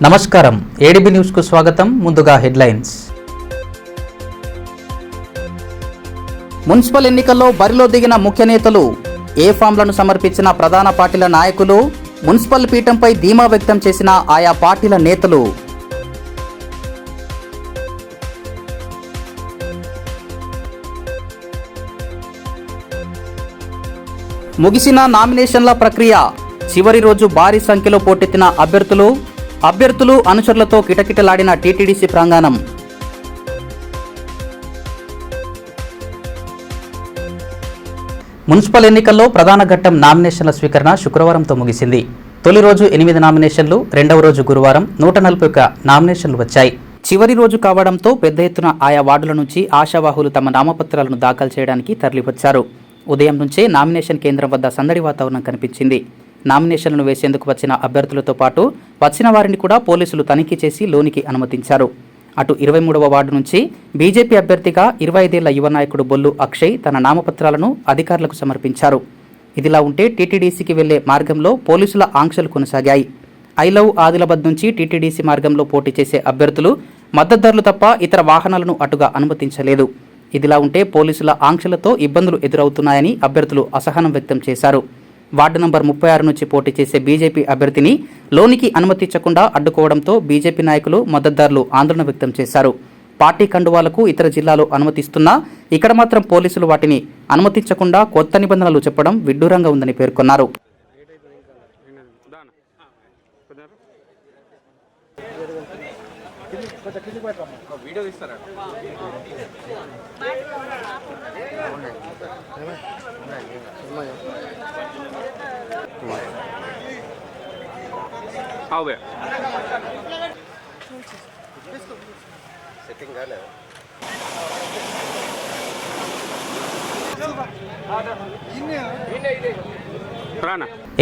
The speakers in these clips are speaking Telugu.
నమస్కారం ఏడీబీ న్యూస్ కు స్వాగతం. ముందుగా హెడ్లైన్స్. మున్సిపల్ ఎన్నికల్లో బరిలో దిగిన ముఖ్య నేతలు, ఏ ఫామ్లను సమర్పించిన ప్రధాన పార్టీల నాయకులు, మున్సిపల్ పీఠంపై ధీమా వ్యక్తం చేసిన ఆయా పార్టీల నేతలు. ముగిసిన నామినేషన్ల ప్రక్రియ. చివరి రోజు భారీ సంఖ్యలో పోటెత్తిన అభ్యర్థులు అనుచరులతో కిటకిటలాడిన టీటీడీసీ ప్రాంగణం. మున్సిపల్ ఎన్నికల్లో ప్రధాన ఘట్టం నామినేషన్ల స్వీకరణ శుక్రవారంతో ముగిసింది. తొలి రోజు 8 నామినేషన్లు, రెండవ రోజు గురువారం 141 నామినేషన్లు వచ్చాయి. చివరి రోజు కావడంతో పెద్ద ఎత్తున ఆయా వార్డుల నుంచి ఆశావాహులు తమ నామపత్రాలను దాఖలు చేయడానికి తరలివచ్చారు. ఉదయం నుంచే నామినేషన్ కేంద్రం వద్ద సందడి వాతావరణం కనిపించింది. నామినేషన్లను వేసేందుకు వచ్చిన అభ్యర్థులతో పాటు వచ్చిన వారిని కూడా పోలీసులు తనిఖీ చేసి లోనికి అనుమతించారు. అటు 23వ వార్డు నుంచి బీజేపీ అభ్యర్థిగా 25 ఏళ్ల యువ నాయకుడు బొల్లు అక్షయ్ తన నామపత్రాలను అధికారులకు సమర్పించారు. ఇదిలా ఉంటే టీటీడీసీకి వెళ్లే మార్గంలో పోలీసుల ఆంక్షలు కొనసాగాయి. ఐ లవ్ ఆదిలాబాద్ నుంచి టీటీడీసీ మార్గంలో పోటీ చేసే అభ్యర్థులు మద్దతుదారులు తప్ప ఇతర వాహనాలను అటుగా అనుమతించలేదు. ఇదిలా ఉంటే పోలీసుల ఆంక్షలతో ఇబ్బందులు ఎదురవుతున్నాయని అభ్యర్థులు అసహనం వ్యక్తం చేశారు. వార్డు నంబర్ 36 నుంచి పోటీ చేసే బీజేపీ అభ్యర్థిని లోనికి అనుమతించకుండా అడ్డుకోవడంతో బీజేపీ నాయకులు, మద్దతుదారులు ఆందోళన వ్యక్తం చేశారు. పార్టీ కండువాలకు ఇతర జిల్లాలో అనుమతిస్తున్నా ఇక్కడ మాత్రం పోలీసులు వాటిని అనుమతించకుండా కొత్త నిబంధనలు చెప్పడం విడ్డూరంగా ఉందని పేర్కొన్నారు.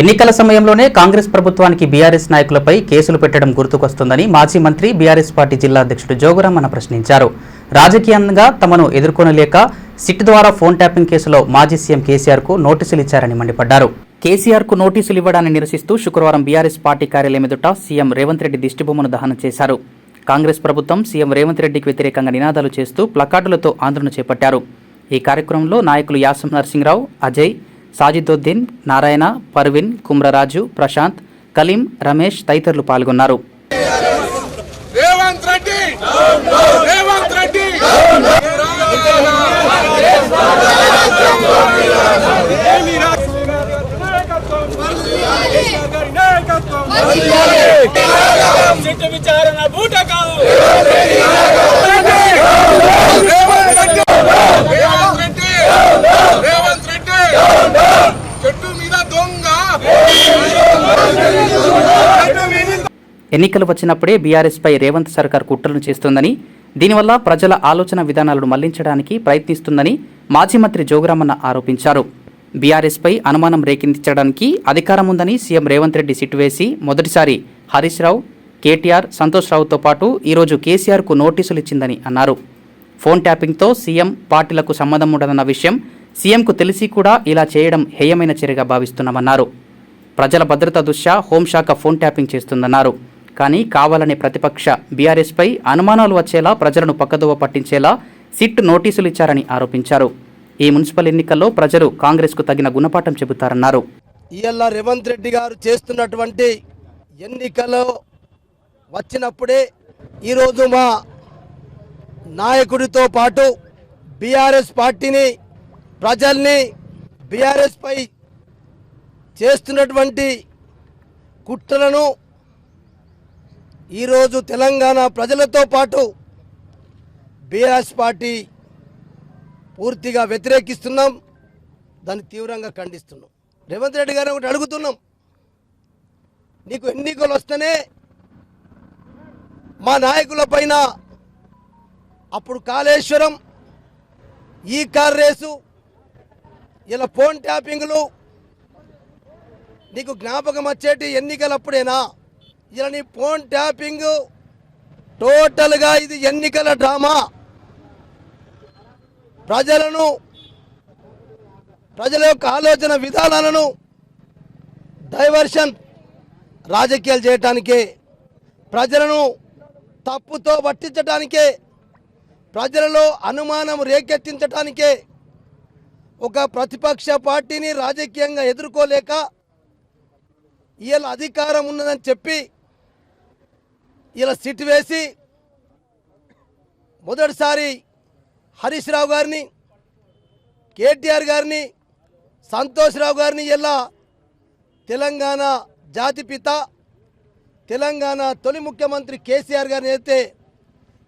ఎన్నికల సమయంలోనే కాంగ్రెస్ ప్రభుత్వానికి బీఆర్ఎస్ నాయకులపై కేసులు పెట్టడం గుర్తుకొస్తుందని మాజీ మంత్రి బీఆర్ఎస్ పార్టీ జిల్లా అధ్యక్షుడు జోగురామన్న ప్రశ్నించారు. రాజకీయంగా తమను ఎదుర్కొనలేక సిట్ ద్వారా ఫోన్ ట్యాపింగ్ కేసులో మాజీ సీఎం కేసీఆర్ కు నోటీసులు ఇచ్చారని మండిపడ్డారు. కేసీఆర్ కు నోటీసులు ఇవ్వడాన్ని నిరసిస్తూ శుక్రవారం బీఆర్ఎస్ పార్టీ కార్యాలయం ఎదుట సీఎం రేవంత్ రెడ్డి దిష్టిబొమ్మను దహనం చేశారు. కాంగ్రెస్ ప్రభుత్వం సీఎం రేవంత్ రెడ్డికి వ్యతిరేకంగా నినాదాలు చేస్తూ ప్లకార్డులతో ఆందోళన చేపట్టారు. ఈ కార్యక్రమంలో నాయకులు యాసం నర్సింగ్రావు, అజయ్, సాజిదోద్దీన్, నారాయణ, పర్వీన్, కుమ్రరాజు, ప్రశాంత్, కలీం, రమేష్ తదితరులు పాల్గొన్నారు. ఎన్నికలు వచ్చినప్పుడే బీఆర్ఎస్ పై రేవంత్ సర్కార్ కుట్రలు చేస్తోందని, దీనివల్ల ప్రజల ఆలోచన విధానాలను మళ్లించడానికి ప్రయత్నిస్తుందని మాజీ మంత్రి జోగురామన్న ఆరోపించారు. బీఆర్ఎస్ పై అనుమానం రేకెత్తించడానికి అధికారం ఉందని సీఎం రేవంత్ రెడ్డి సిట్ వేసి మొదటిసారి హరీష్ రావు, కేటీఆర్, సంతోష్ రావుతో పాటు ఈరోజు కేసీఆర్ కు నోటీసులు ఇచ్చిందని అన్నారు. ఫోన్ ట్యాపింగ్తో సీఎం పార్టీలకు సంబంధం ఉండదన్న విషయం సీఎంకు తెలిసి కూడా ఇలా చేయడం హేయమైన చర్యగా భావిస్తున్నామన్నారు. ప్రజల భద్రత దృష్ట్యా హోంశాఖ ఫోన్ ట్యాపింగ్ చేస్తుందన్నారు. కానీ కావాలనే ప్రతిపక్ష బీఆర్ఎస్ పై అనుమానాలు వచ్చేలా, ప్రజలను పక్కదోవ పట్టించేలా సిట్ నోటీసులు ఇచ్చారని ఆరోపించారు. ఈ మున్సిపల్ ఎన్నికల్లో ప్రజలు కాంగ్రెస్ కు తగిన గుణపాఠం చెబుతారన్నారు. ఇవాళ రేవంత్ రెడ్డి గారు చేస్తున్నటువంటి ఎన్నికలు వచ్చినప్పుడే ఈరోజు మా నాయకుడితో పాటు బీఆర్ఎస్ పార్టీని, ప్రజల్ని బీఆర్ఎస్ పై చేస్తున్నటువంటి కుట్రలను ఈరోజు తెలంగాణ ప్రజలతో పాటు బీఆర్ఎస్ పార్టీ పూర్తిగా వ్యతిరేకిస్తున్నాం, దాన్ని తీవ్రంగా ఖండిస్తున్నాం. రేవంత్ రెడ్డి గారు ఒకటి అడుగుతున్నాం, నీకు ఎన్నికలు వస్తేనే మా నాయకుల పైన అప్పుడు కాళేశ్వరం, ఈ కార్ రేసు, ఇలా ఫోన్ ట్యాపింగ్లు నీకు జ్ఞాపకం వచ్చేటి ఎన్నికలప్పుడేనా? ఇలా నీ ఫోన్ ట్యాపింగ్ టోటల్గా ఇది ఎన్నికల డ్రామా. ప్రజల యొక్క ఆలోచన విధానాలను డైవర్షన్ రాజకీయాలు చేయటానికే ప్రజలను తప్పుతో పట్టించడానికే, ప్రజలలో అనుమానం రేకెత్తించడానికే ఒక ప్రతిపక్ష పార్టీని రాజకీయంగా ఎదుర్కోలేక ఇలా అధికారం ఉన్నదని చెప్పి ఇలా సిట్ వేసి మొదటిసారి హరీష్ రావు గారిని, కేటీఆర్ గారిని, సంతోష్ రావు గారిని ఇలా తెలంగాణ జాతిపిత, తెలంగాణ తొలి ముఖ్యమంత్రి కేసీఆర్ గారిని అయితే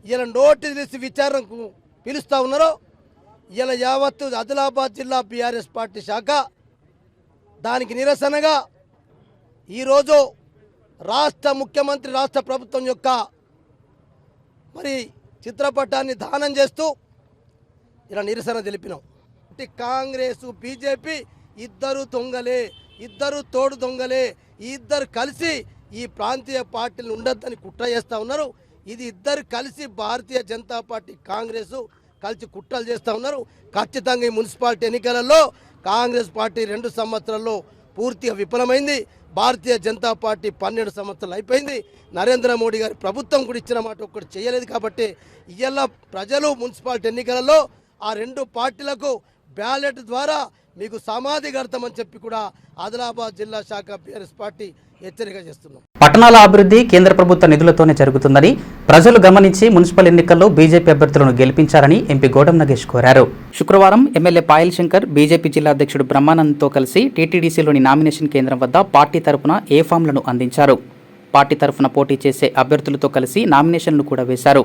ఇలా నోటీస్ తీసి విచారణకు పిలుస్తూ ఉన్నారో, ఇలా యావత్తు ఆదిలాబాద్ జిల్లా బీఆర్ఎస్ పార్టీ శాఖ దానికి నిరసనగా ఈరోజు రాష్ట్ర ముఖ్యమంత్రి, రాష్ట్ర ప్రభుత్వం యొక్క మరి చిత్రపటాన్ని దానం చేస్తూ ఇలా నిరసన తెలిపినాం. కాంగ్రెస్ బీజేపీ ఇద్దరు దొంగలే, ఇద్దరు తోడు దొంగలే, ఈ ఇద్దరు కలిసి ఈ ప్రాంతీయ పార్టీలు ఉండొద్దని కుట్ర చేస్తూ ఉన్నారు. ఇది ఇద్దరు కలిసి భారతీయ జనతా పార్టీ, కాంగ్రెస్ కలిసి కుట్రలు చేస్తూ ఉన్నారు. ఖచ్చితంగా ఈ మున్సిపాలిటీ ఎన్నికలలో కాంగ్రెస్ పార్టీ 2 సంవత్సరాల్లో పూర్తిగా విఫలమైంది. భారతీయ జనతా పార్టీ 12 సంవత్సరాలు అయిపోయింది. నరేంద్ర మోడీ గారి ప్రభుత్వం కూడా ఇచ్చిన మాట ఒక్కటి చేయలేదు. కాబట్టి ఇవాళ ప్రజలు మున్సిపాలిటీ ఎన్నికలలో ఆ 2 పార్టీలకు బ్యాలెట్ ద్వారా మీకు సమాధి కడతామని చెప్పి కూడా ఆదిలాబాద్ జిల్లా శాఖ బీఆర్ఎస్ పార్టీ హెచ్చరిక చేస్తున్నాం. పట్టణాల అభివృద్ధి కేంద్ర ప్రభుత్వ నిధులతోనే జరుగుతుందని ప్రజలు గమనించి మున్సిపల్ ఎన్నికల్లో బీజేపీ అభ్యర్థులను గెలిపించాలని ఎంపీ గోడం నగేష్ కోరారు. శుక్రవారం ఎమ్మెల్యే పాయల్ శంకర్ బీజేపీ జిల్లా అధ్యక్షుడు బ్రహ్మానంద్తో కలిసి టీటీడీసీలోని నామినేషన్ కేంద్రం వద్ద పార్టీ తరఫున ఏ ఫామ్లను అందించారు. పార్టీ తరఫున పోటీ చేసే అభ్యర్థులతో కలిసి నామినేషన్లు కూడా వేశారు.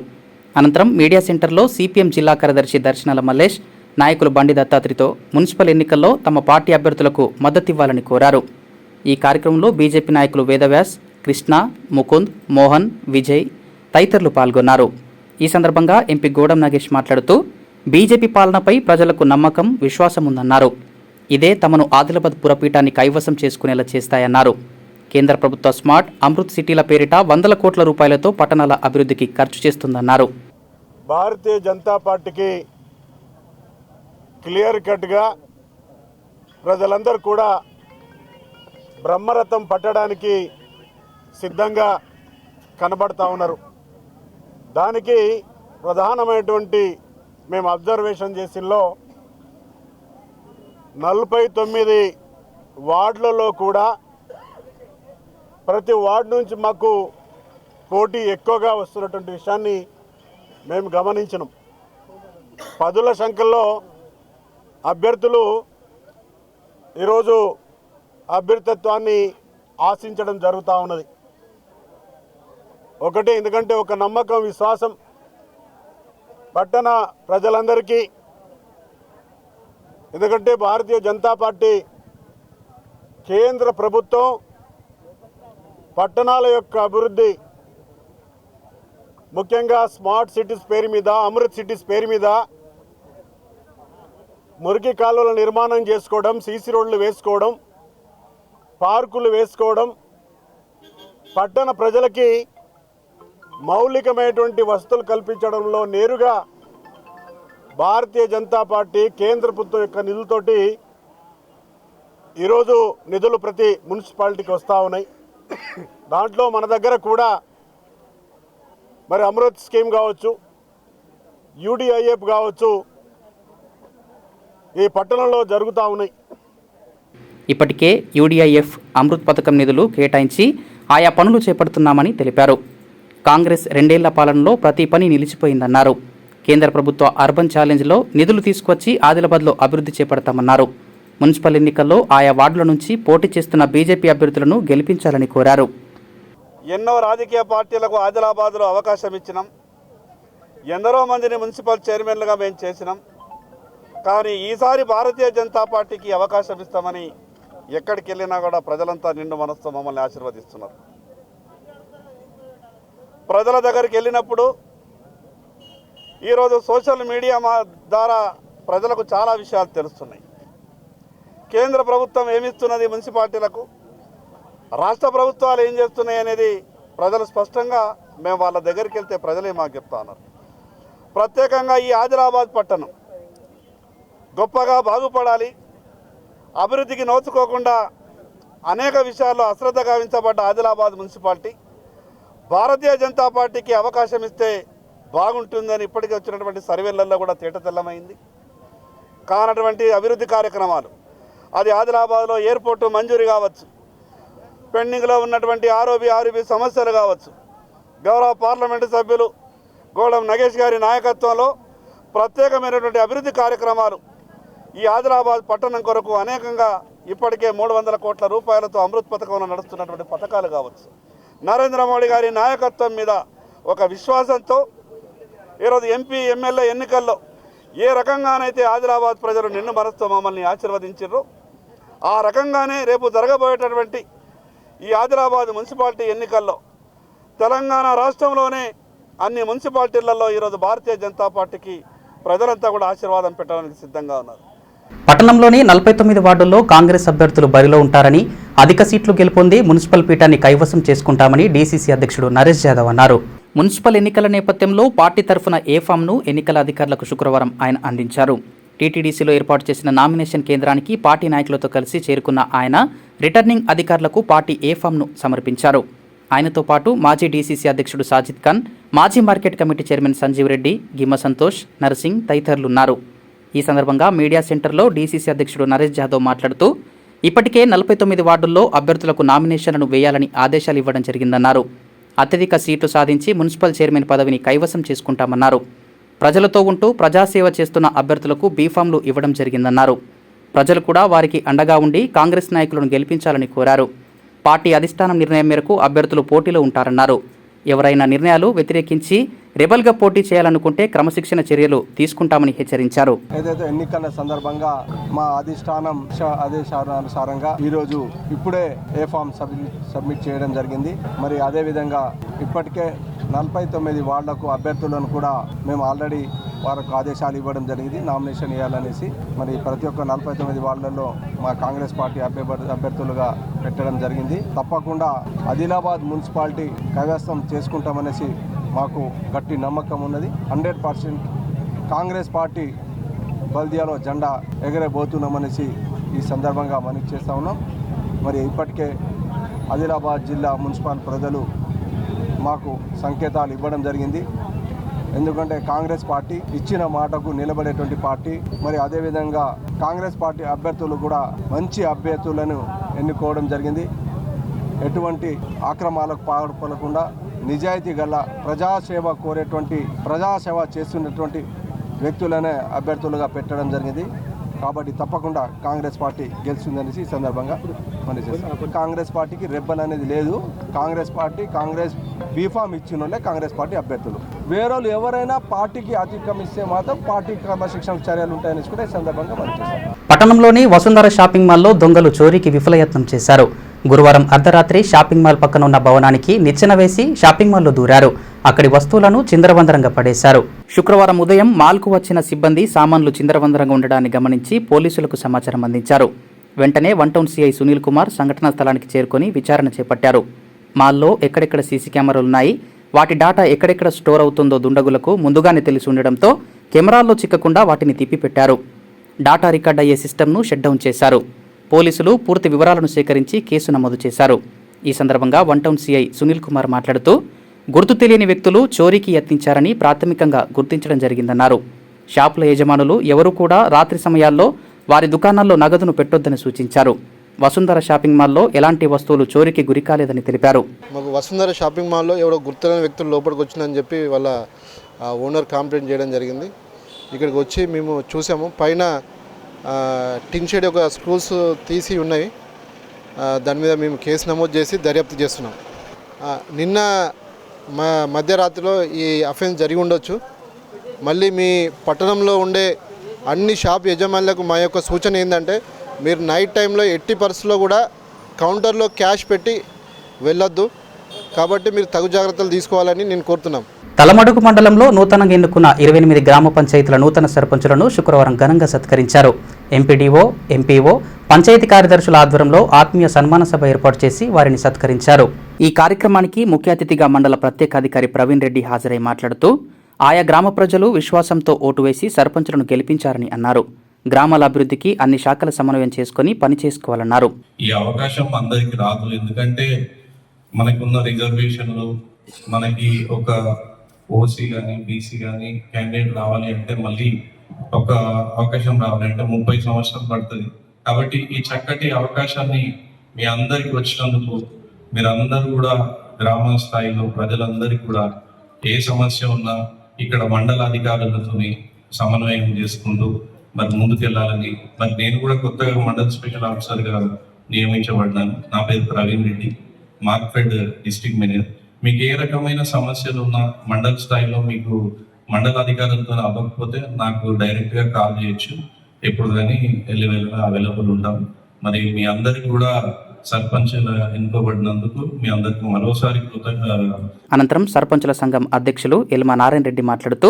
అనంతరం మీడియా సెంటర్లో సిపిఎం జిల్లా కార్యదర్శి దర్శనాల మల్లేష్, నాయకులు బండి దత్తాత్రితో మున్సిపల్ ఎన్నికల్లో తమ పార్టీ అభ్యర్థులకు మద్దతివ్వాలని కోరారు. ఈ కార్యక్రమంలో బీజేపీ నాయకులు వేదవ్యాస్, కృష్ణ, ముకుంద్, మోహన్, విజయ్ తదితరులు పాల్గొన్నారు. ఈ సందర్భంగా ఎంపీ గోడం నగేష్ మాట్లాడుతూ బీజేపీ పాలనపై ప్రజలకు నమ్మకం, విశ్వాసం ఉందన్నారు. ఇదే తమను ఆదిలాబాద్ పురపీఠాన్ని కైవసం చేసుకునేలా చేస్తాయన్నారు. కేంద్ర ప్రభుత్వ స్మార్ట్, అమృత్ సిటీల పేరిట 100 కోట్ల రూపాయలతో పట్టణాల అభివృద్ధికి ఖర్చు చేస్తుందన్నారు. భారతీయ జనతా పార్టీకి క్లియర్ కట్గా ప్రజలందరూ కూడా బ్రహ్మరథం పట్టడానికి సిద్ధంగా కనబడతా ఉన్నారు. దానికి ప్రధానమైనటువంటి మేము అబ్జర్వేషన్ చేసినలో 49 వార్డులలో కూడా ప్రతి వార్డు నుంచి మాకు పోటీ ఎక్కువగా వస్తున్నటువంటి విషయాన్ని మేము గమనించినాం. 10ల సంఖ్యలో అభ్యర్థులు ఈరోజు అభ్యర్థిత్వాన్ని ఆశించడం జరుగుతూ ఉన్నది. ఒకటి, ఎందుకంటే ఒక నమ్మకం, విశ్వాసం పట్టణ ప్రజలందరికీ. ఎందుకంటే భారతీయ జనతా పార్టీ కేంద్ర ప్రభుత్వం పట్టణాల యొక్క అభివృద్ధి, ముఖ్యంగా స్మార్ట్ సిటీస్ పేరు మీద, అమృత్ సిటీస్ పేరు మీద మురికి కాలువల నిర్మాణం చేసుకోవడం, సీసీ రోడ్లు వేసుకోవడం, పార్కులు వేసుకోవడం, పట్టణ ప్రజలకి మౌలికమైనటువంటి వసతులు కల్పించడంలో నేరుగా భారతీయ జనతా పార్టీ కేంద్ర ప్రభుత్వం యొక్క నిధులతోటి ఈరోజు నిధులు ప్రతి మున్సిపాలిటీకి వస్తూ ఉన్నాయి. దాంట్లో మన దగ్గర కూడా మరి అమృత్ స్కీమ్ కావచ్చు, యూడిఐఎఫ్ కావచ్చు, ఈ పట్టణంలో జరుగుతూ ఉన్నాయి. ఇప్పటికే యూడిఐఎఫ్, అమృత్ పథకం నిధులు కేటాయించి ఆయా పనులు చేపడుతున్నామని తెలిపారు. కాంగ్రెస్ 2 ఏళ్ల పాలనలో ప్రతి పని నిలిచిపోయిందన్నారు. కేంద్ర ప్రభుత్వ అర్బన్ ఛాలెంజ్లో నిధులు తీసుకొచ్చి ఆదిలాబాద్లో అభివృద్ధి చేపడతామన్నారు. మున్సిపల్ ఎన్నికల్లో ఆయా వార్డుల నుంచి పోటీ చేస్తున్న బీజేపీ అభ్యర్థులను గెలిపించాలని కోరారు. ఎన్నో రాజకీయ పార్టీలకు ఆదిలాబాద్లో అవకాశం ఇచ్చినాం. ఎందరో మందిని మున్సిపల్ చైర్మన్లుగా మేము చేసినాం. కానీ ఈసారి భారతీయ జనతా పార్టీకి అవకాశం ఇస్తామని ఎక్కడికి వెళ్ళినా కూడా ప్రజలంతా నిండు మనసుతో మమ్మల్ని ఆశీర్వదిస్తున్నారు. ప్రజల దగ్గరికి వెళ్ళినప్పుడు ఈరోజు సోషల్ మీడియా ద్వారా ప్రజలకు చాలా విషయాలు తెలుస్తున్నాయి. కేంద్ర ప్రభుత్వం ఏమిస్తున్నది మున్సిపాలిటీలకు, రాష్ట్ర ప్రభుత్వాలు ఏం చేస్తున్నాయి అనేది ప్రజలు స్పష్టంగా మేము వాళ్ళ దగ్గరికి వెళ్తే ప్రజలే మాకు చెప్తా ఉన్నారు. ప్రత్యేకంగా ఈ ఆదిలాబాద్ పట్టణం గొప్పగా బాగుపడాలి, అభివృద్ధికి నోచుకోకుండా అనేక విషయాల్లో అశ్రద్ధ గావించబడ్డ ఆదిలాబాద్ మున్సిపాలిటీ భారతీయ జనతా పార్టీకి అవకాశం ఇస్తే బాగుంటుందని ఇప్పటికే వచ్చినటువంటి సర్వేలలో కూడా తేటతెల్లమైంది. కానటువంటి అభివృద్ధి కార్యక్రమాలు, అది ఆదిలాబాద్లో ఎయిర్పోర్టు మంజూరు కావచ్చు, పెండింగ్లో ఉన్నటువంటి ఆర్ఓబి సమస్యలు కావచ్చు, గౌరవ పార్లమెంటు సభ్యులు గోళం నగేష్ గారి నాయకత్వంలో ప్రత్యేకమైనటువంటి అభివృద్ధి కార్యక్రమాలు ఈ ఆదిలాబాద్ పట్టణం కొరకు అనేకంగా ఇప్పటికే 300 కోట్ల రూపాయలతో అమృత్ పథకంలో నడుస్తున్నటువంటి పథకాలు కావచ్చు, నరేంద్ర మోడీ గారి నాయకత్వం మీద ఒక విశ్వాసంతో ఈరోజు ఎంపీ ఎమ్మెల్యే ఎన్నికల్లో ఏ రకంగానైతే ఆదిలాబాద్ ప్రజలు నిన్ను మనసుతో మమ్మల్ని ఆశీర్వదించారో ఆ రకంగానే రేపు జరగబోయేటటువంటి ఈ ఆదిలాబాద్ మున్సిపాలిటీ ఎన్నికల్లో తెలంగాణ రాష్ట్రంలోనే అన్ని మున్సిపాలిటీలలో ఈరోజు భారతీయ జనతా పార్టీకి ప్రజలంతా కూడా ఆశీర్వాదం పెట్టడానికి సిద్ధంగా ఉన్నారు. పట్టణంలోని 49 వార్డుల్లో కాంగ్రెస్ అభ్యర్థులు బరిలో ఉంటారని, అధిక సీట్లు గెలుపొంది మున్సిపల్ పీఠాన్ని కైవసం చేసుకుంటామని డీసీసీ అధ్యక్షుడు నరేష్ యాదవ్ అన్నారు. మున్సిపల్ ఎన్నికల నేపథ్యంలో పార్టీ తరఫున ఏ ఫామ్ను ఎన్నికల అధికారులకు శుక్రవారం ఆయన అందించారు. టీటీడీసీలో ఏర్పాటు చేసిన నామినేషన్ కేంద్రానికి పార్టీ నాయకులతో కలిసి చేరుకున్న ఆయన రిటర్నింగ్ అధికారులకు పార్టీ ఏ ఫామ్ను సమర్పించారు. ఆయనతో పాటు మాజీ డీసీసీ అధ్యక్షుడు సాజిద్ ఖాన్, మాజీ market committee chairman Sanjeev Reddy, Gimma Santosh, Narsing తదితరులున్నారు. ఈ సందర్భంగా మీడియా సెంటర్లో డీసీసీ అధ్యక్షుడు నరేష్ యాదవ్ మాట్లాడుతూ ఇప్పటికే 49 వార్డుల్లో అభ్యర్థులకు నామినేషన్లను వేయాలని ఆదేశాలు ఇవ్వడం జరిగిందన్నారు. అత్యధిక సీట్లు సాధించి మున్సిపల్ చైర్మన్ పదవిని కైవసం చేసుకుంటామన్నారు. ప్రజలతో ఉంటూ ప్రజాసేవ చేస్తున్న అభ్యర్థులకు బీఫామ్లు ఇవ్వడం జరిగిందన్నారు. ప్రజలు కూడా వారికి అండగా ఉండి కాంగ్రెస్ నాయకులను గెలిపించాలని కోరారు. పార్టీ అధిష్టానం నిర్ణయం మేరకు అభ్యర్థులు పోటీలో ఉంటారన్నారు. ఎవరైనా నిర్ణయాలు వ్యతిరేకించి రెబల్గా పోటీ చేయాలనుకుంటే క్రమశిక్షణ చర్యలు తీసుకుంటామని హెచ్చరించారు. ఏదైతే ఎన్నికల సందర్భంగా మా అధిష్టానం ఆదేశానుసారంగా ఈరోజు ఇప్పుడే ఏ ఫామ్ సబ్మిట్ చేయడం జరిగింది. మరి అదేవిధంగా ఇప్పటికే 49 వార్డులకు అభ్యర్థులను కూడా మేము ఆల్రెడీ వారికి ఆదేశాలు ఇవ్వడం జరిగింది నామినేషన్ వేయాలనేసి. మరి ప్రతి ఒక్క 49 వార్డులలో మా కాంగ్రెస్ పార్టీ అభ్యర్థులుగా పెట్టడం జరిగింది. తప్పకుండా ఆదిలాబాద్ మున్సిపాలిటీ కైవసం చేసుకుంటామనేసి మాకు గట్టి నమ్మకం ఉన్నది. 100% కాంగ్రెస్ పార్టీ బల్దియాలో జెండా ఎగరబోతున్నామనేసి ఈ సందర్భంగా మనవి చేస్తూ ఉన్నాం. మరి ఇప్పటికే ఆదిలాబాద్ జిల్లా మున్సిపల్ ప్రజలు మాకు సంకేతాలు ఇవ్వడం జరిగింది. ఎందుకంటే కాంగ్రెస్ పార్టీ ఇచ్చిన మాటకు నిలబడేటువంటి పార్టీ. మరి అదేవిధంగా కాంగ్రెస్ పార్టీ అభ్యర్థులు కూడా మంచి అభ్యర్థులను ఎన్నుకోవడం జరిగింది. ఎటువంటి ఆక్రమాలకు పాల్పడకుండా నిజాయితీ గల ప్రజాసేవ కోరేటువంటి ప్రజాసేవ చేస్తున్నటువంటి వ్యక్తులనే అభ్యర్థులుగా పెట్టడం జరిగింది. కాబట్టి తప్పకుండా కాంగ్రెస్ పార్టీ గెలుస్తుందనేసి ఈ సందర్భంగా మనం చేస్తాం. కాంగ్రెస్ పార్టీకి రెబ్బల్ అనేది లేదు. కాంగ్రెస్ బీఫామ్ ఇచ్చిన వాళ్ళే కాంగ్రెస్ పార్టీ అభ్యర్థులు. వేరేళ్ళు ఎవరైనా పార్టీకి అతిక్రమిస్తే మాత్రం పార్టీ క్రమశిక్షణ చర్యలు ఉంటాయనేసి కూడా ఈ సందర్భంగా మనం చేస్తాం. పట్టణంలోని వసుంధర షాపింగ్ మాల్లో దొంగలు చోరీకి విఫలయత్నం చేశారు. గురువారం అర్ధరాత్రి షాపింగ్ మాల్ పక్కన ఉన్న భవనానికి నిచ్చెన వేసి షాపింగ్ మాల్లో దూరారు. అక్కడి వస్తువులను చిందరవందరంగా పడేశారు. శుక్రవారం ఉదయం మాల్కు వచ్చిన సిబ్బంది సామాన్లు చిందరవందరంగా ఉండడాన్ని గమనించి పోలీసులకు సమాచారం అందించారు. వెంటనే 1 టౌన్ సీఐ సునీల్ కుమార్ సంఘటనా స్థలానికి చేరుకొని విచారణ చేపట్టారు. మాల్లో ఎక్కడెక్కడ సీసీ కెమెరాలున్నాయి, వాటి డాటా ఎక్కడెక్కడ స్టోర్ అవుతుందో దుండగులకు ముందుగానే తెలిసి ఉండడంతో కెమెరాల్లో చిక్కకుండా వాటిని తిప్పిపెట్టారు. డాటా రికార్డ్ అయ్యే సిస్టమ్ను షట్డౌన్ చేశారు. పోలీసులు పూర్తి వివరాలను సేకరించి కేసు నమోదు చేశారు. ఈ సందర్భంగా 1 టౌన్ సీఐ సునీల్ కుమార్ మాట్లాడుతూ గుర్తు తెలియని వ్యక్తులు చోరీకి యత్నించారని ప్రాథమికంగా గుర్తించడం జరిగిందన్నారు. షాపుల యజమానులు ఎవరూ కూడా రాత్రి సమయాల్లో వారి దుకాణాల్లో నగదును పెట్టొద్దని సూచించారు. వసుంధర షాపింగ్ మాల్లో ఎలాంటి వస్తువులు చోరీకి గురికాలేదని తెలిపారు. మాకు వసుంధర షాపింగ్ మాల్లో ఎవరో గుర్తులేని వ్యక్తులు లోపలికి వచ్చిందని చెప్పి వాళ్ళ ఓనర్ కంప్లైంట్ చేయడం జరిగింది. ఇక్కడికి వచ్చి మేము చూసాము. పైన టిన్ షేడ్ యొక్క స్క్రూస్ తీసి ఉన్నాయి. దాని మీద మేము కేసు నమోదు చేసి దర్యాప్తు చేస్తున్నాం. నిన్న మధ్యరాత్రిలో ఈ అఫెన్స్ జరిగి ఉండొచ్చు. మళ్ళీ మీ పట్టణంలో ఉండే అన్ని షాప్ యజమానులకు మా యొక్క సూచన ఏంటంటే మీరు నైట్ టైంలో ఎట్టి పరిస్థితుల్లో కూడా కౌంటర్లో క్యాష్ పెట్టి వెళ్ళొద్దు. కాబట్టి మీరు తగు జాగ్రత్తలు తీసుకోవాలని నేను కోరుతున్నాం. తలమడుగు మండలంలో నూతనంగా ఎన్నుకున్న 28 గ్రామ పంచాయతీల నూతన సర్పంచులను శుక్రవారం ఘనంగా సత్కరించారు. ఎంపీడీఓ, ఎంపీఓ, పంచాయతీ కార్యదర్శుల ఆధ్వర్యంలో ఆత్మీయ సన్మాన సభ ఏర్పాటు చేసి వారిని సత్కరించారు. ఈ కార్యక్రమానికి ముఖ్య అతిథిగా మండల ప్రత్యేకాధికారి ప్రవీణ్ రెడ్డి హాజరై మాట్లాడుతూ ఆయా గ్రామ ప్రజలు విశ్వాసంతో ఓటు వేసి సర్పంచులను గెలిపించారని అన్నారు. గ్రామాల అభివృద్ధికి అన్ని శాఖల సమన్వయం చేసుకుని పని చేసుకోవాలన్నారు. ఈ అవకాశం అందరికీ రాదు. ఎందుకంటే మనకున్న రిజర్వేషన్లు మనకి ఒక ఓసీ కానీ బీసీ కానీ క్యాండిడేట్ రావాలి అంటే మళ్ళీ ఒక అవకాశం రావాలి అంటే 30 సంవత్సరాలు పడుతుంది. కాబట్టి ఈ చక్కటి అవకాశాన్ని మీ అందరికి వచ్చినందుకు మీరందరూ కూడా గ్రామ స్థాయిలో ప్రజలందరికీ కూడా ఏ సమస్య ఉన్నా ఇక్కడ మండల అధికారులతోని సమన్వయం చేసుకుంటూ మరి ముందుకెళ్ళాలని, మరి నేను కూడా కొత్తగా మండల స్పెషల్ ఆఫీసర్గా నియమించబడ్డాను. నా పేరు ప్రవీణ్ రెడ్డి, మార్క్ఫెడ్ డిస్ట్రిక్ట్ మేనేజర్. మీకు ఏ రకమైన సమస్యలు ఉన్నా మండల స్థాయిలో మీకు మండల అధికారులతో అవ్వకపోతే నాకు డైరెక్ట్గా కాల్ చేయొచ్చు. ఎప్పుడు కానీ అవైలబుల్ ఉంటాం. మరి మీ అందరికి కూడా సర్పంచులు ఎన్నుకోబడినందుకు మీ అందరికి మరోసారి అనంతరం సర్పంచుల సంఘం అధ్యక్షులు ఎల్మా నారాయణ రెడ్డి మాట్లాడుతూ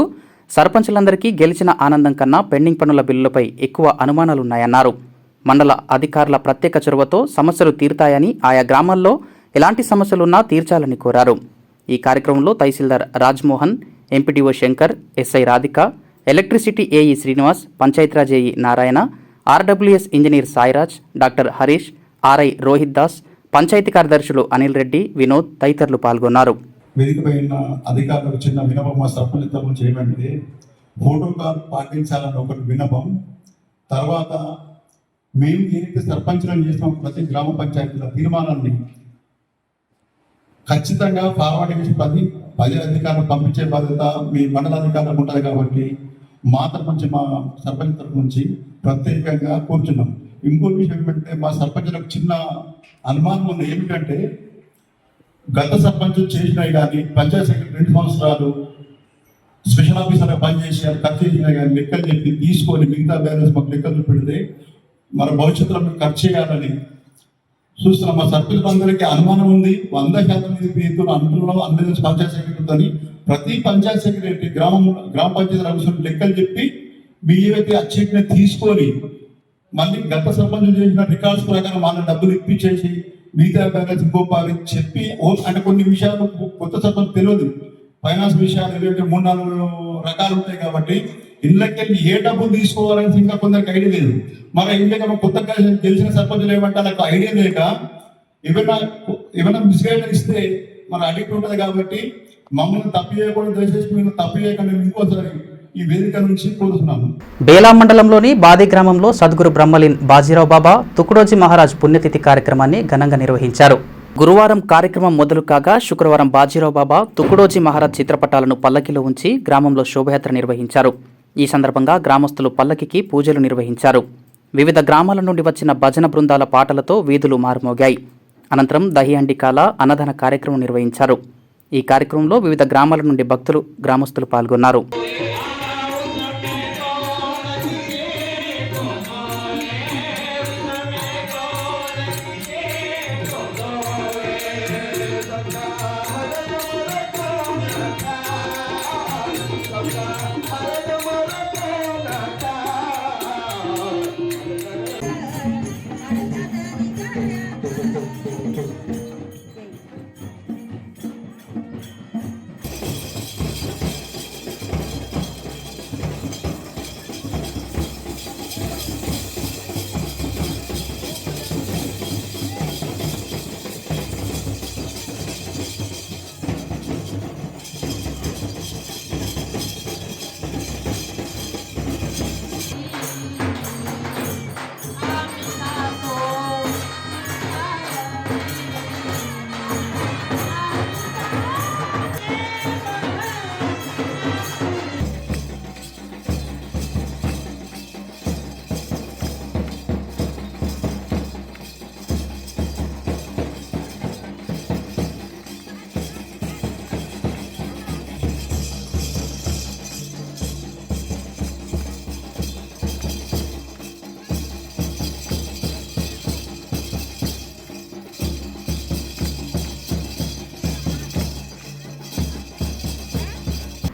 సర్పంచులందరికీ గెలిచిన ఆనందం కన్నా పెండింగ్ పనుల బిల్లులపై ఎక్కువ అనుమానాలున్నాయన్నారు. మండల అధికారుల ప్రత్యేక చొరవతో సమస్యలు తీరుతాయని, ఆయా గ్రామాల్లో ఎలాంటి సమస్యలున్నా తీర్చాలని కోరారు. ఈ కార్యక్రమంలో tahsildar Rajmohan, MPDO Shankar, SI Radhika, electricity AE Srinivas, Panchayat Raj AE Narayana, RWS engineer Sairaj, doctor Harish, RI Rohit Das, panchayat కార్యదర్శులు అనిల్ రెడ్డి, వినోద్ తదితరులు పాల్గొన్నారు. వేదికపై ఉన్న అధికారులకు చిన్న వినపం మా సర్పంచ్ తరఫున చేయమంటే ఫోటో కార్డు పాటించాలని ఒకటి వినపం. తర్వాత మేము ఏదైతే సర్పంచులను చేస్తాం ప్రతి గ్రామ పంచాయతీల తీర్మానాన్ని ఖచ్చితంగా ఫార్వర్డ్ చేసి పది అధికారులు పంపించే బాధ్యత మీ మండల అధికారులకు ఉంటుంది. కాబట్టి మా తరపు నుంచి, మా సర్పంచ్ తరపు నుంచి ప్రత్యేకంగా కూర్చున్నాం. ఇంకో విషయం ఏమంటే మా సర్పంచులకు చిన్న అనుమానం ఉంది. ఏమిటంటే గత సర్పంచ్ చేసినాయి కానీ పంచాయతీ సెక్రటరీ 2 సంవత్సరాలు స్పెషల్ ఆఫీసర్గా పనిచేసి ఖర్చు చేసినాయి కానీ లెక్కలు చెప్పి తీసుకొని మిగతా బ్యాలెన్స్ మాకు లెక్కలు చూపెడితే మన భవిష్యత్తులో మేము ఖర్చు చేయాలని చూస్తున్నాం. మా సర్పంచులందరికీ అనుమానం ఉంది. 100% మీతో అనుకున్నాం. అందరి పంచాయతీ సెక్రటరీతో ప్రతి పంచాయతీ సెక్రటరీ గ్రామ పంచాయతీ ఆఫీసర్ లెక్కలు చెప్పి మీ ఏవైతే అచ్చీట్ని తీసుకొని మళ్ళీ గత సర్పంచులు చేసిన రికార్డ్స్ ప్రకారం వాళ్ళ డబ్బులు ఇప్పించేసి మిగతా బ్యాలెన్స్ ఇంకోపాలి చెప్పి అంటే కొన్ని విషయాలు కొత్త సర్పంచ్ తెలియదు. ఫైనాన్స్ విషయాలు ఏదైతే 3-4 రకాలు ఉంటాయి. కాబట్టి ఇళ్ళకెళ్ళి ఏ డబ్బులు తీసుకోవాలని ఇంకా కొందరికి ఐడియా లేదు. మరి ఇంట్లో కొత్తగా తెలిసిన సర్పంచులు ఏమంటే వాళ్ళకి ఐడియా లేక ఏమైనా మిస్గైడ్ ఇస్తే మన అడిక్ట్ ఉంటుంది. కాబట్టి మమ్మల్ని తప్పు చేయకూడదు, దయచేసి మీరు తప్పు చేయకుండా ఇంకోసారి ఈ వేదిక నుంచి కోరుతున్నాను. బేలా మండలంలోని బాది గ్రామంలో సద్గురు బ్రహ్మలీన్ బాజీరావు బాబా తుకుడోజీ మహారాజ్ పుణ్యతిథి కార్యక్రమాన్ని ఘనంగా నిర్వహించారు. గురువారం కార్యక్రమం మొదలు కాగా శుక్రవారం బాజీరావు బాబా తుకుడోజీ మహారాజ్ చిత్రపటాలను పల్లకిలో ఉంచి గ్రామంలో శోభయాత్ర నిర్వహించారు. ఈ సందర్భంగా గ్రామస్తులు పల్లకికి పూజలు నిర్వహించారు. వివిధ గ్రామాల నుండి వచ్చిన భజన బృందాల పాటలతో వీధులు మారుమోగాయి. అనంతరం దహిహండికాల అన్నదాన కార్యక్రమం నిర్వహించారు. ఈ కార్యక్రమంలో వివిధ గ్రామాల నుండి భక్తులు, గ్రామస్తులు పాల్గొన్నారు.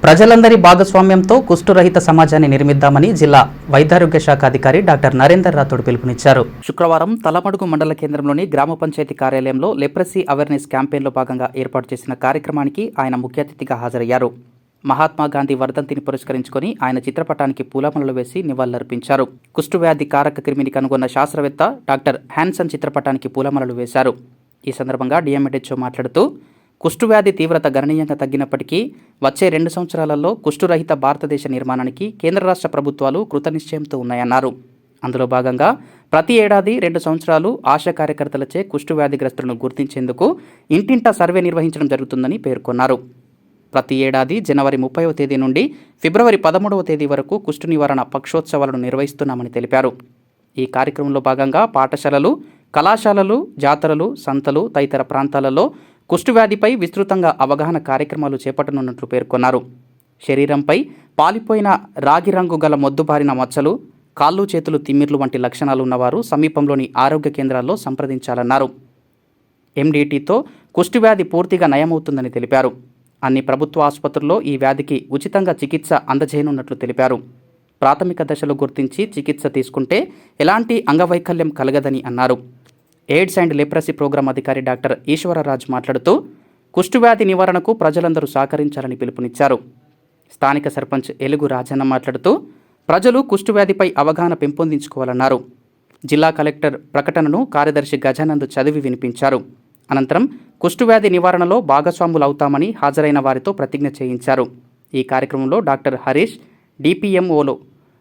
ప్రజలందరి భాగస్వామ్యంతో కుష్ఠరహిత సమాజాన్ని నిర్మిద్దామని జిల్లా వైద్యారోగ్య శాఖ అధికారి డాక్టర్ నరేందర్ రాథోడ్ పిలుపునిచ్చారు. శుక్రవారం తలమడుగు మండల కేంద్రంలోని గ్రామ పంచాయతీ కార్యాలయంలో లెప్రసీ అవేర్నెస్ క్యాంపెయిన్లో భాగంగా ఏర్పాటు చేసిన కార్యక్రమానికి ఆయన ముఖ్య అతిథిగా హాజరయ్యారు. మహాత్మా గాంధీ వర్ధంతిని పురస్కరించుకొని ఆయన చిత్రపటానికి పూలమాలలు వేసి నివాళులర్పించారు. కుష్ఠవ్యాధి కారక క్రిమిని కనుగొన్న శాస్త్రవేత్త డాక్టర్ హ్యాన్సన్ చిత్రపటానికి పూలమాలలు వేశారు. ఈ సందర్భంగా డిఎంహెచ్ఓ మాట్లాడుతూ కుష్ఠువ్యాధి తీవ్రత గణనీయంగా తగ్గినప్పటికీ వచ్చే 2 సంవత్సరాలలో కుష్ఠురహిత భారతదేశ నిర్మాణానికి కేంద్ర రాష్ట్ర ప్రభుత్వాలు కృతనిశ్చయంతో ఉన్నాయన్నారు. అందులో భాగంగా ప్రతి ఏడాది 2 సంవత్సరాలు ఆశా కార్యకర్తలచే కుష్ఠువ్యాధిగ్రస్తులను గుర్తించేందుకు ఇంటింటా సర్వే నిర్వహించడం జరుగుతుందని పేర్కొన్నారు. ప్రతి ఏడాది జనవరి 30వ తేదీ నుండి ఫిబ్రవరి 13వ తేదీ వరకు కుష్ఠు నివారణ పక్షోత్సవాలను నిర్వహిస్తున్నామని తెలిపారు. ఈ కార్యక్రమంలో భాగంగా పాఠశాలలు, కళాశాలలు, జాతరలు, సంతలు తదితర ప్రాంతాలలో కుష్ఠువ్యాధిపై విస్తృతంగా అవగాహన కార్యక్రమాలు చేపట్టనున్నట్లు పేర్కొన్నారు. శరీరంపై పాలిపోయిన రాగి రంగు గల మొద్దుబారిన మచ్చలు, కాళ్ళు చేతులు తిమ్మిర్లు వంటి లక్షణాలు ఉన్నవారు సమీపంలోని ఆరోగ్య కేంద్రాల్లో సంప్రదించాలన్నారు. ఎండిటితో కుష్ఠువ్యాధి పూర్తిగా నయమవుతుందని తెలిపారు. అన్ని ప్రభుత్వ ఆసుపత్రుల్లో ఈ వ్యాధికి ఉచితంగా చికిత్స అందజేయనున్నట్లు తెలిపారు. ప్రాథమిక దశలో గుర్తించి చికిత్స తీసుకుంటే ఎలాంటి అంగవైకల్యం కలగదని అన్నారు. ఎయిడ్స్ అండ్ లెప్రసీ ప్రోగ్రాం అధికారి డాక్టర్ ఈశ్వరరాజ్ మాట్లాడుతూ కుష్ఠువ్యాధి నివారణకు ప్రజలందరూ సహకరించాలని పిలుపునిచ్చారు. స్థానిక సర్పంచ్ ఎలుగు రాజన్న మాట్లాడుతూ ప్రజలు కుష్ఠువ్యాధిపై అవగాహన పెంపొందించుకోవాలన్నారు. జిల్లా కలెక్టర్ ప్రకటనను కార్యదర్శి గజానంద్ చదివి వినిపించారు. అనంతరం కుష్ఠువ్యాధి నివారణలో భాగస్వాములవుతామని హాజరైన వారితో ప్రతిజ్ఞ చేయించారు. ఈ కార్యక్రమంలో డాక్టర్ హరీష్, డిపిఎంఓలు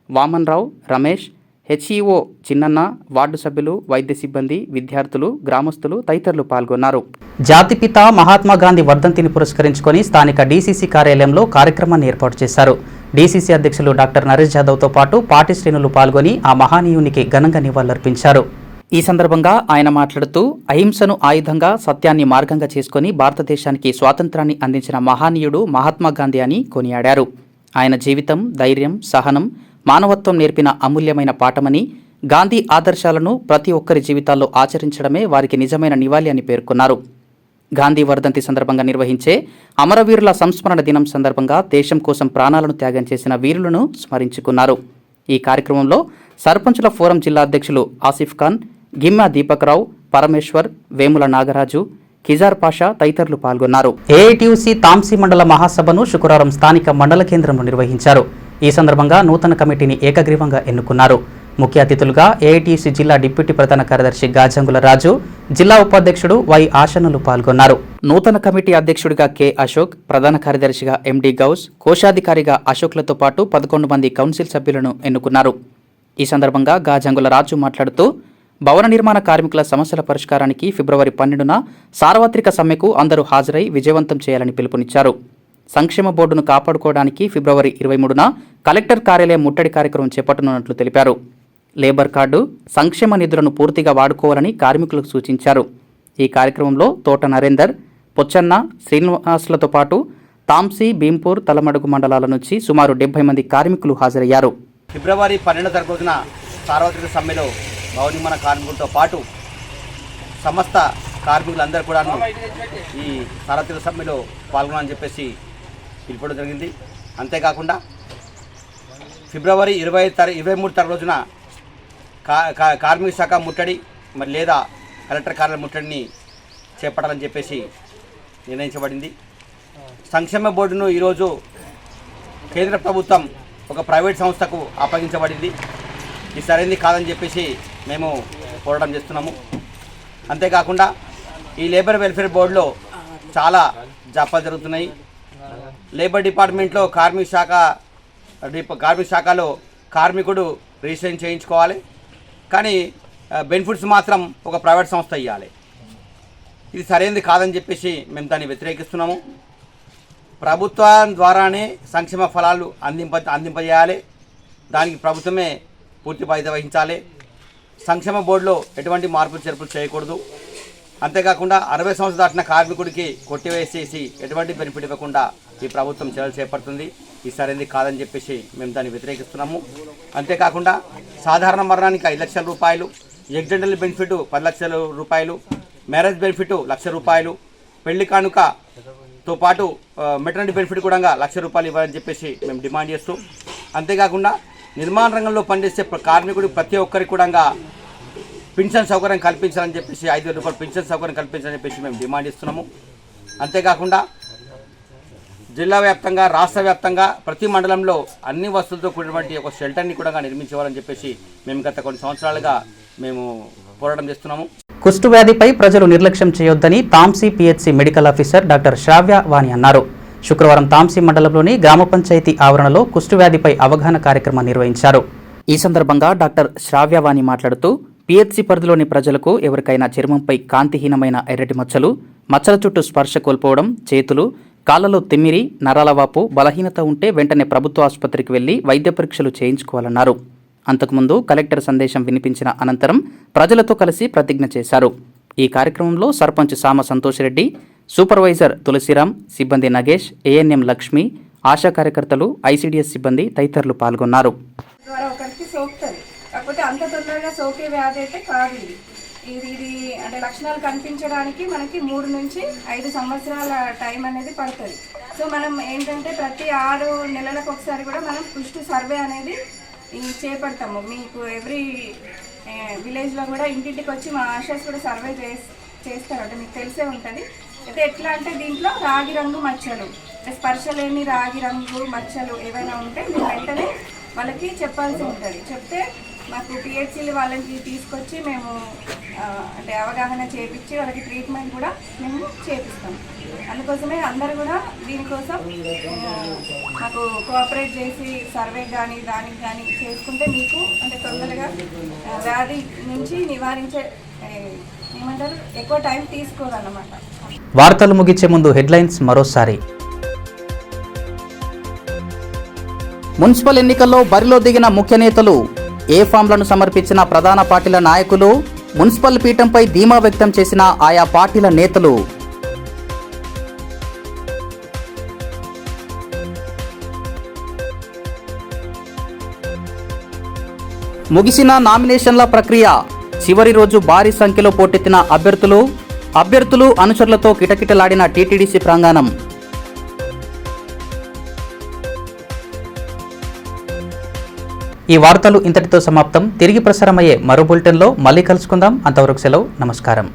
వామన్రావు, రమేష్, హెచ్ఈఓ చిన్నన్న, వార్డు సభ్యులు, వైద్య సిబ్బంది, విద్యార్థులు, గ్రామస్తులు తదితరులు పాల్గొన్నారు. జాతిపిత మహాత్మా గాంధీ వర్ధంతిని పురస్కరించుకొని స్థానిక డీసీసీ కార్యాలయంలో కార్యక్రమాన్ని ఏర్పాటు చేశారు. డీసీసీ అధ్యక్షులు డాక్టర్ నరేష్ యాదవ్తో పాటు పార్టీ శ్రేణులు పాల్గొని ఆ మహానీయునికి ఘనంగా నివాళులర్పించారు. ఈ సందర్భంగా ఆయన మాట్లాడుతూ అహింసను ఆయుధంగా, సత్యాన్ని మార్గంగా చేసుకుని భారతదేశానికి స్వాతంత్రాన్ని అందించిన మహానీయుడు మహాత్మా గాంధీ అని కొనియాడారు. ఆయన జీవితం ధైర్యం, సహనం, మానవత్వం నేర్పిన అమూల్యమైన పాఠమని, గాంధీ ఆదర్శాలను ప్రతి ఒక్కరి జీవితాల్లో ఆచరించడమే వారికి నిజమైన నివాళి అని పేర్కొన్నారు. గాంధీ వర్ధంతి సందర్భంగా నిర్వహించే అమరవీరుల సంస్మరణ దినం సందర్భంగా దేశం కోసం ప్రాణాలను త్యాగం చేసిన వీరులను స్మరించుకున్నారు. ఈ కార్యక్రమంలో సర్పంచుల ఫోరం జిల్లా అధ్యక్షులు ఆసిఫ్ ఖాన్, గిమ్మ దీపక్ రావు, పరమేశ్వర్, వేముల నాగరాజు, కిజార్ పాషా తదితరులు పాల్గొన్నారు. ఏఐటీయూసీ తాంసీ మండల మహాసభను శుక్రవారం స్థానిక మండల కేంద్రంలో నిర్వహించారు. ఈ సందర్భంగా నూతన కమిటీని ఏకగ్రీవంగా ఎన్నుకున్నారు. ముఖ్య అతిథులుగా ఏఐటీయూసీ జిల్లా డిప్యూటీ ప్రధాన కార్యదర్శి గాజంగుల రాజు, జిల్లా ఉపాధ్యక్షుడు వై ఆశనులు పాల్గొన్నారు. నూతన కమిటీ అధ్యక్షుడిగా కె అశోక్, ప్రధాన కార్యదర్శిగా ఎండి గౌస్, కోశాధికారిగా అశోక్లతో పాటు 11 మంది కౌన్సిల్ సభ్యులను ఎన్నుకున్నారు. ఈ సందర్భంగా గాజంగుల రాజు మాట్లాడుతూ భవన నిర్మాణ కార్మికుల సమస్యల పరిష్కారానికి ఫిబ్రవరి 12న సార్వత్రిక సమ్మెకు అందరూ హాజరై విజయవంతం చేయాలని పిలుపునిచ్చారు. సంక్షేమ బోర్డును కాపాడుకోవడానికి ఫిబ్రవరి 23న కలెక్టర్ కార్యాలయం ముట్టడి కార్యక్రమం చేపట్టనున్నట్లు తెలిపారు. లేబర్ కార్డు, సంక్షేమ నిధులను పూర్తిగా వాడుకోవాలని కార్మికులకు సూచించారు. ఈ కార్యక్రమంలో తోట నరేందర్, పొచ్చన్న, శ్రీనివాసులతో పాటు తాంసీ, భీంపూర్, తలమడుగు మండలాల నుంచి సుమారు 70 మంది కార్మికులు హాజరయ్యారు. ఫిబ్రవరి 12వ తారీఖున సార్వత్రిక సమ్మెలో భవన నిర్మాణ కార్మికులతో పాటు సమస్త కార్మికులందరూ కూడా ఈ సార్వత్రిక సమ్మెలో పాల్గొనాలని చెప్పేసి పిలుపుకోవడం జరిగింది. అంతేకాకుండా ఫిబ్రవరి 23 తారీఖు రోజున కార్మిక శాఖ ముట్టడి మరి లేదా కలెక్టర్ కార్యాలయం ముట్టడిని చేపట్టాలని చెప్పేసి నిర్ణయించబడింది. సంక్షేమ బోర్డును ఈరోజు కేంద్ర ప్రభుత్వం ఒక ప్రైవేట్ సంస్థకు అప్పగించబడింది. ఇది సరైనది కాదని చెప్పేసి మేము పోరాటం చేస్తున్నాము. అంతేకాకుండా ఈ లేబర్ వెల్ఫేర్ బోర్డులో చాలా జాప్యాలు జరుగుతున్నాయి. లేబర్ డిపార్ట్మెంట్లో కార్మిక శాఖలో కార్మికుడు రిజిస్ట్రేషన్ చేయించుకోవాలి, కానీ బెనిఫిట్స్ మాత్రం ఒక ప్రైవేట్ సంస్థ ఇవ్వాలి. ఇది సరైనది కాదని చెప్పేసి మేము దాన్ని వ్యతిరేకిస్తున్నాము. ప్రభుత్వం ద్వారానే సంక్షేమ ఫలాలు అందింపజేయాలి. దానికి ప్రభుత్వమే పూర్తి బాధ్యత వహించాలి. సంక్షేమ బోర్డులో ఎటువంటి మార్పులు చేర్పులు చేయకూడదు. అంతేకాకుండా 60 సంవత్సరాలు దాటిన కార్మికుడికి కొట్టివేసేసి ఎటువంటి బెనిఫిట్ ఇవ్వకుండా ఈ ప్రభుత్వం చర్యలు చేపడుతుంది. ఇది సరైనది కాదని చెప్పేసి మేము దాన్ని వ్యతిరేకిస్తున్నాము. అంతేకాకుండా సాధారణ మరణానికి 5 లక్షల రూపాయలు, ఎక్సిడెంటల్ బెనిఫిట్ 10 లక్షల రూపాయలు, మ్యారేజ్ బెనిఫిట్ ₹1,00,000, పెళ్లి కానుకతో పాటు మెటర్నిటీ బెనిఫిట్ కూడా ₹1,00,000 ఇవ్వాలని చెప్పేసి మేము డిమాండ్ చేస్తూ, అంతేకాకుండా నిర్మాణ రంగంలో పనిచేసే కార్మికుడు ప్రతి ఒక్కరికి కూడా పింఛన్ సౌకర్యం కల్పించాలని చెప్పేసి ₹5,000 పింఛన్ సౌకర్యం కల్పించాలని చెప్పేసి మేము డిమాండ్ ఇస్తున్నాము. అంతేకాకుండా జిల్లా వ్యాప్తంగా, రాష్ట్ర వ్యాప్తంగా ప్రతి మండలంలో అన్ని వసతులతో కూడినటువంటి ఒక షెల్టర్ని కూడా నిర్మించేవాలని చెప్పేసి మేము గత కొన్ని సంవత్సరాలుగా మేము పోరాటం చేస్తున్నాము. కుష్టు వ్యాధిపై ప్రజలు నిర్లక్ష్యం చేయొద్దని Tamsi PHC medical officer doctor Sravya Vani అన్నారు. శుక్రవారం తాంసీ మండలంలోని గ్రామ పంచాయతీ ఆవరణలో కుష్టు వ్యాధిపై అవగాహన కార్యక్రమం నిర్వహించారు. ఈ సందర్భంగా డాక్టర్ శ్రావ్య వాణి మాట్లాడుతూ పిహెచ్సి పరిధిలోని ప్రజలకు ఎవరికైనా చర్మంపై కాంతిహీనమైన ఎర్రటి మచ్చలు, మచ్చల చుట్టూ స్పర్శ కోల్పోవడం, చేతులు, కాళ్లలో తిమ్మిరి, నరాల వాపు, బలహీనత ఉంటే వెంటనే ప్రభుత్వ ఆసుపత్రికి వెళ్లి వైద్య పరీక్షలు చేయించుకోవాలన్నారు. అంతకుముందు కలెక్టర్ సందేశం వినిపించిన అనంతరం ప్రజలతో కలిసి ప్రతిజ్ఞ చేశారు. ఈ కార్యక్రమంలో సర్పంచ్ సామ సంతోష్ రెడ్డి, సూపర్వైజర్ తులసిరామ్, సిబ్బంది నగేష్, ఏఎన్ఎం లక్ష్మి, ఆశా కార్యకర్తలు, ఐసీడీఎస్ సిబ్బంది తదితరులు పాల్గొన్నారు. కాకపోతే అంత తొందరగా సోకే వ్యాధి అయితే కాదు. ఇది అంటే లక్షణాలు కనిపించడానికి మనకి 3 నుంచి 5 సంవత్సరాల టైం అనేది పడుతుంది. సో మనం ఏంటంటే ప్రతి 6 నెలలకు ఒకసారి కూడా మనం కుష్టు సర్వే అనేది చేపడతాము. మీకు ఎవ్రీ విలేజ్లో కూడా ఇంటింటికి వచ్చి మా ఆశాస్ కూడా సర్వే చేస్తారు. అంటే మీకు తెలిసే ఉంటుంది. అయితే ఎట్లా అంటే దీంట్లో రాగి రంగు మచ్చలు, స్పర్శ లేని రాగి రంగు మచ్చలు ఏవైనా ఉంటే మీరు వెంటనే వాళ్ళకి చెప్పాల్సి ఉంటుంది. చెప్తే మాకు పిహెచ్సీలు వాళ్ళకి తీసుకొచ్చి మేము అంటే అవగాహన చేపించి వాళ్ళకి ట్రీట్మెంట్ కూడా మేము చేపిస్తాం. అందుకోసమే అందరూ కూడా దీనికోసం మాకు కోఆపరేట్ చేసి సర్వే కానీ దానికి కానీ చేసుకుంటే మీకు అంటే తొందరగా వ్యాధి నుంచి నివారించే ఏమంటారు ఎక్కువ టైం తీసుకోదన్నమాట. వార్తలు ముగించే ముందు హెడ్లైన్స్ మరోసారి. మున్సిపల్ ఎన్నికల్లో బరిలో దిగిన ముఖ్య నేతలు, ఏ ఫామ్లను సమర్పించిన ప్రధాన పార్టీల నాయకులు, మున్సిపల్ పీఠంపై ధీమా వ్యక్తం చేసిన ఆయా పార్టీల నేతలు. ముగిసిన నామినేషన్ల ప్రక్రియ, చివరి రోజు భారీ సంఖ్యలో పోటెత్తిన అభ్యర్థులు అనుచరులతో కిటకిటలాడిన టీటీడీసీ ప్రాంగణం. ఈ వార్తలు ఇంతటితో సమాప్తం. తిరిగి ప్రసారమయ్యే మరో బులెటిన్లో మళ్ళీ కలుసుకుందాం. అంతవరకు సెలవు. నమస్కారం.